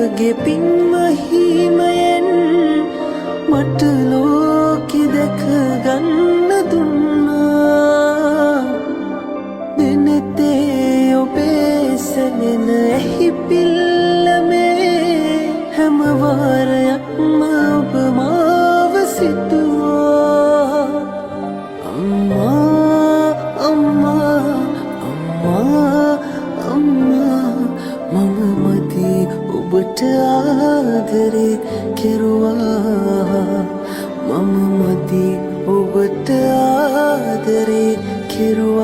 ඔබගේ පින්මහිමයෙන් මට ලෝකෙ දැක ගන්න දුන්නා. දිනෙතේ ඔබේ සැනෙන ඇහි පිල්ලමේ හැම වාරයක්ම ඔබ මාව සිතුවා. අම්මා අම්මා අම්මා අම්මා මම මති ඔබට ආදරේ කෙරුවා. මම මති ඔබට ආදරේ කෙරුවා.